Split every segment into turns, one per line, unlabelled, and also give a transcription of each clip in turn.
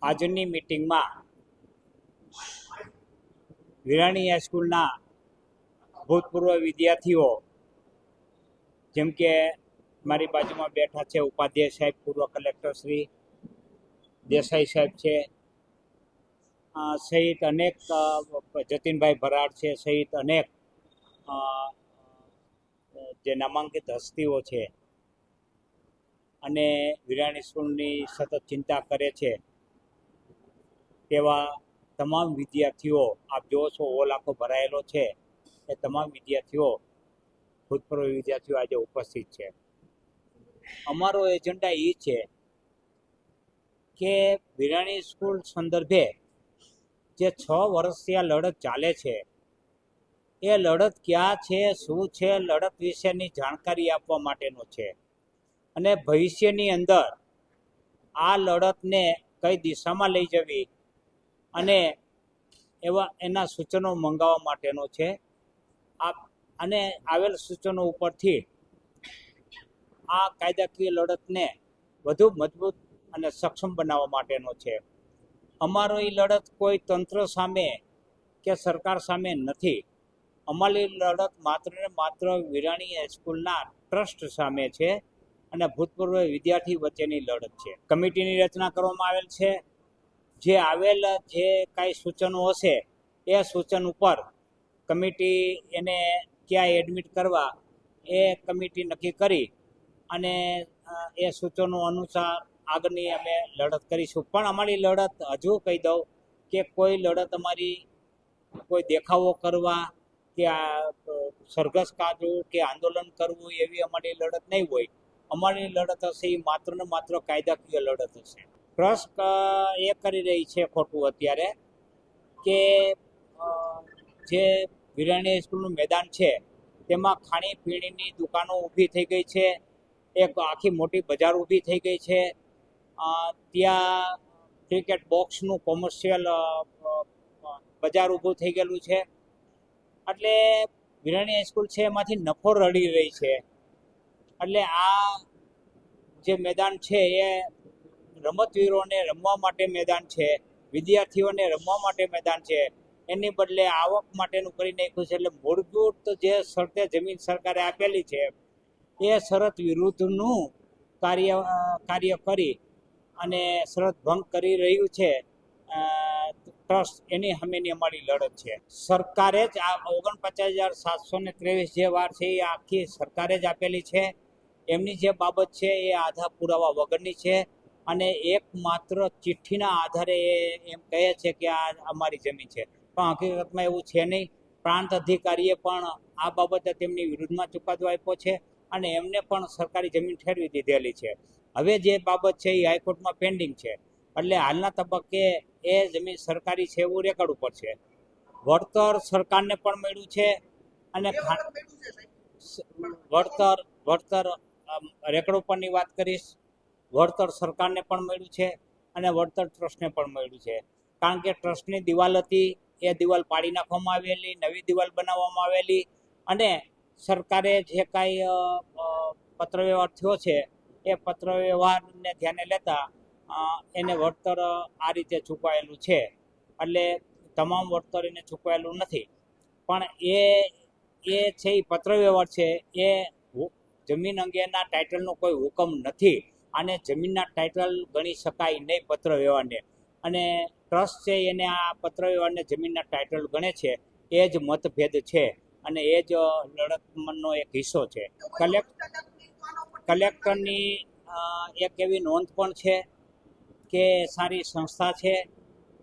આજની મીટિંગમાં વિરાણી હાઈસ્કૂલના ભૂતપૂર્વ વિદ્યાર્થીઓ જેમ કે મારી બાજુમાં બેઠા છે ઉપાધ્યાય સાહેબ, પૂર્વ કલેક્ટર શ્રી દેસાઈ સાહેબ છે, સહિત અનેક જતીનભાઈ ભરાડ છે, સહિત અનેક જે નામાંકિત હસ્તીઓ છે અને વિરાણી સ્કૂલની સતત ચિંતા કરે છે તેવા તમામ વિદ્યાર્થીઓ, આપ જોવો છો હોલ આખો ભરાયેલો છે, એ તમામ વિદ્યાર્થીઓ, ભૂતપૂર્વ વિદ્યાર્થીઓ આજે ઉપસ્થિત છે. અમારો એજન્ડા એ છે કે વિરાણી સ્કૂલ સંદર્ભે જે 6 વર્ષથી આ લડત ચાલે છે એ લડત ક્યાં છે, શું છે, લડત વિશેની જાણકારી આપવા માટેનો છે અને ભવિષ્યની અંદર આ લડતને કઈ દિશામાં લઈ જવી અને એના સૂચનો મંગાવવા માટેનો છે. અને આવેલ સૂચનો ઉપરથી આ કાયદાકીય લડતને વધુ મજબૂત અને સક્ષમ બનાવવા માટેનો છે. અમારો એ લડત કોઈ તંત્ર સામે કે સરકાર સામે નથી. અમારી લડત માત્ર ને માત્ર વિરાણી હાઈસ્કૂલના ટ્રસ્ટ સામે છે અને ભૂતપૂર્વ વિદ્યાર્થી વચ્ચેની લડત છે. કમિટીની રચના કરવામાં આવેલ છે. જે આવેલ જે કાંઈ સૂચનો હશે એ સૂચન ઉપર કમિટી એને ક્યાં એડમિટ કરવા એ કમિટી નક્કી કરી અને એ સૂચનો અનુસાર આગળની અમે લડત કરીશું. પણ અમારી લડત હજુ કહી દઉં કે કોઈ લડત અમારી કોઈ દેખાવો કરવા કે સરઘસ કાઢવું કે આંદોલન કરવું એવી અમારી લડત નહીં હોય. અમારી લડત હશે એ માત્ર ને માત્ર કાયદાકીય લડત હશે. ટ્રસ્ટ એ કરી રહી છે ખોટું અત્યારે કે જે વિરાણી સ્કૂલનું મેદાન છે તેમાં ખાણીપીણીની દુકાનો ઊભી થઈ ગઈ છે, એક આખી મોટી બજાર ઊભી થઈ ગઈ છે. ત્યાં ક્રિકેટ બોક્સનું કોમર્શિયલ બજાર ઊભું થઈ ગયેલું છે. એટલે વિરાણી હાઈસ્કૂલ છે એમાંથી નફો રળી રહી છે. એટલે આ જે મેદાન છે એ રમતવીરોને રમવા માટે મેદાન છે, વિદ્યાર્થીઓને રમવા માટે મેદાન છે, એની બદલે આવક માટેનું કરી નાખ્યું છે. એટલે મૂળભૂત જે શરતે જમીન સરકારે આપેલી છે એ શરત વિરુદ્ધનું કાર્ય કરી અને શરત ભંગ કરી રહ્યું છે ટ્રસ્ટ, એની સામેની અમારી લડત છે. સરકારે જ આ 49,723 જે વાર છે એ આખી સરકારે જ આપેલી છે. એમની જે બાબત છે એ આધાર પુરાવા વગરની છે અને એકમાત્ર ચિઠ્ઠીના આધારે એમ કહે છે કે આ અમારી જમીન છે, પણ હકીકતમાં એવું છે નહીં. પ્રાંત અધિકારીએ પણ આ બાબતે તેમની વિરુદ્ધમાં ચુકાદો આપ્યો છે અને એમને પણ સરકારી જમીન ઠેરવી દીધેલી છે. હવે જે બાબત છે એ હાઈકોર્ટમાં પેન્ડિંગ છે. એટલે હાલના તબક્કે એ જમીન સરકારી છે એવું રેકોર્ડ ઉપર છે. વળતર સરકારને પણ મળ્યું છે અને વળતર રેકોર્ડ ઉપરની વાત કરીશ. વળતર સરકારને પણ મળ્યું છે અને વળતર ટ્રસ્ટને પણ મળ્યું છે. કારણ કે ટ્રસ્ટની દિવાલ હતી એ દિવાલ પાડી નાખવામાં આવેલી, નવી દિવાલ બનાવવામાં આવેલી અને સરકારે જે કાંઈ પત્ર વ્યવહાર થયો છે એ પત્ર વ્યવહારને ધ્યાને લેતા એને વળતર આ રીતે ચૂકવાયેલું છે. એટલે તમામ વળતર એને ચૂકવાયેલું નથી, પણ એ છે એ પત્ર વ્યવહાર છે એ જમીન અંગેના ટાઇટલનો કોઈ હુકમ નથી. આને જમીનના ટાઇટલ ગણી શકાય નહીં પત્ર વ્યવહારને, અને ટ્રસ્ટ છે એને આ પત્ર વ્યવહારને જમીનના ટાઇટલ ગણે છે. એ જ મતભેદ છે અને એ જ લડતનો એક હિસ્સો છે. કલેક્ટરની એક એવી નોંધ પણ છે કે સારી સંસ્થા છે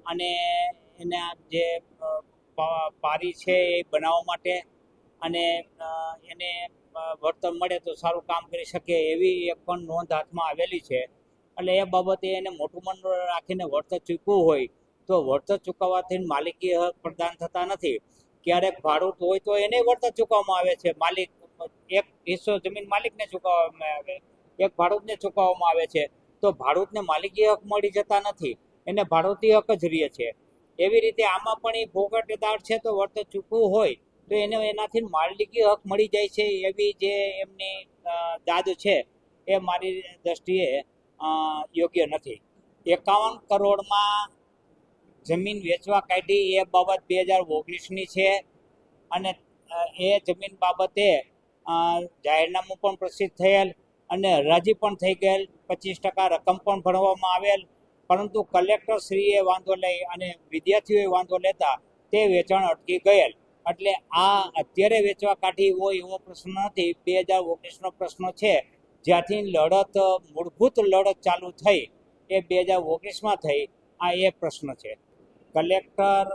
અને એના જે પારી છે એ બનાવવા માટે અને એને વળતર મળે તો સારું કામ કરી શકે એવી એક પણ નોંધ હાથમાં આવેલી છે. એટલે એ બાબતે એને મોટું મન રાખીને વળતર ચૂકવવું હોય તો વળતર ચૂકવવાથી માલિકી હક પ્રદાન થતા નથી. ક્યારેક ભાડું હોય તો એને વળતર ચૂકવવામાં આવે છે. માલિક એક હિસ્સો જમીન માલિકને ચૂકવવામાં આવે, એક ભાડૂતને ચૂકવવામાં આવે છે, તો ભાડૂતને માલિકી હક મળી જતા નથી, એને ભાડૂતી હક જ રહે છે. એવી રીતે આમાં પણ એ ભોગટેદાર છે તો વળતર ચૂકવવું હોય તો એને એનાથી માલિકી હક મળી જાય છે. એવી જે એમની દાદ છે એ મારી દ્રષ્ટિએ યોગ્ય નથી. 51 કરોડમાં જમીન વેચવા કાઢી એ બાબત 2019ની છે અને એ જમીન બાબતે જાહેરનામું પણ પ્રસિદ્ધ થયેલ અને હરાજી પણ થઈ ગયેલ, 25% રકમ પણ ભરવામાં આવેલ, પરંતુ કલેક્ટર શ્રીએ વાંધો લઈ અને વિદ્યાર્થીઓએ વાંધો લેતા તે વેચાણ અટકી ગયેલ. એટલે આ અત્યારે વેચવા કાઢી હોય એવો પ્રશ્ન નથી, 2019નો પ્રશ્ન છે. જ્યાંથી લડત મૂળભૂત લડત ચાલુ થઈ એ 2019માં થઈ. આ એ પ્રશ્ન છે. કલેક્ટર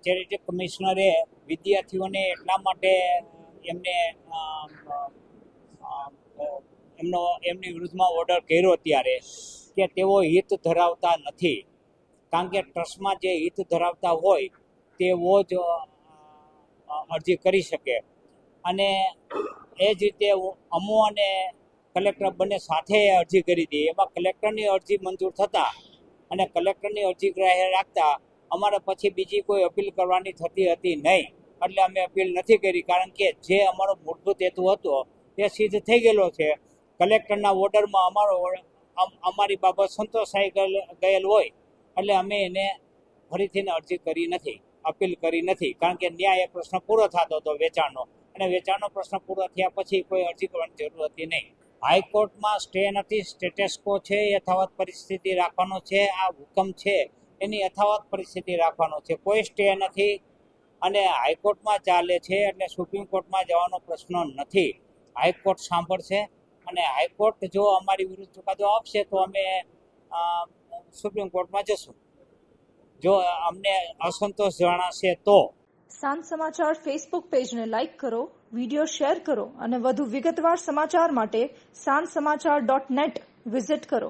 ચેરિટી કમિશનરે વિદ્યાર્થીઓને એટલા માટે એમની વિરુદ્ધમાં ઓર્ડર કર્યો ત્યારે કે તેઓ હિત ધરાવતા નથી, કારણ કે ટ્રસ્ટમાં જે હિત ધરાવતા હોય તેઓ જ અરજી કરી શકે. અને એ જ રીતે અમો અને કલેક્ટર બંને સાથે અરજી કરી હતી. એમાં કલેક્ટરની અરજી મંજૂર થતા અને કલેક્ટરની અરજી ગ્રાહ્ય રાખતા અમારે પછી બીજી કોઈ અપીલ કરવાની થતી હતી નહીં. એટલે અમે અપીલ નથી કરી, કારણ કે જે અમારો મૂળભૂત હેતુ હતો તે સિદ્ધ થઈ ગયેલો છે. કલેક્ટરના ઓર્ડરમાં અમારી બાબત સંતોષાઈ ગયેલ હોય એટલે અમે એને ફરીથી અરજી કરી નથી, અપીલ કરી નથી, કારણ કે ન્યાય એ પ્રશ્ન પૂરો થતો હતો વેચાણનો, અને વેચાણનો પ્રશ્ન પૂરો થયા પછી કોઈ અરજી કરવાની જરૂર હતી નહીં. હાઈકોર્ટમાં સ્ટે નથી, સ્ટેટસ કો છે, યથાવત પરિસ્થિતિ રાખવાનો છે. આ હુકમ છે એની યથાવત પરિસ્થિતિ રાખવાનો છે, કોઈ સ્ટે નથી અને હાઈકોર્ટમાં ચાલે છે. એટલે સુપ્રીમ કોર્ટમાં જવાનો પ્રશ્ન નથી. હાઈકોર્ટ સાંભળશે અને હાઈકોર્ટ જો અમારી વિરુદ્ધ ચુકાદો આપશે તો અમે સુપ્રીમ કોર્ટમાં જશું, જો અમને અસંતોષ જણાશે તો.
સાંજ સમાચાર ફેસબુક પેજને લાઇક કરો, વિડીયો શેર કરો અને વધુ વિગતવાર સમાચાર માટે sanssamachar.net વિઝિટ કરો.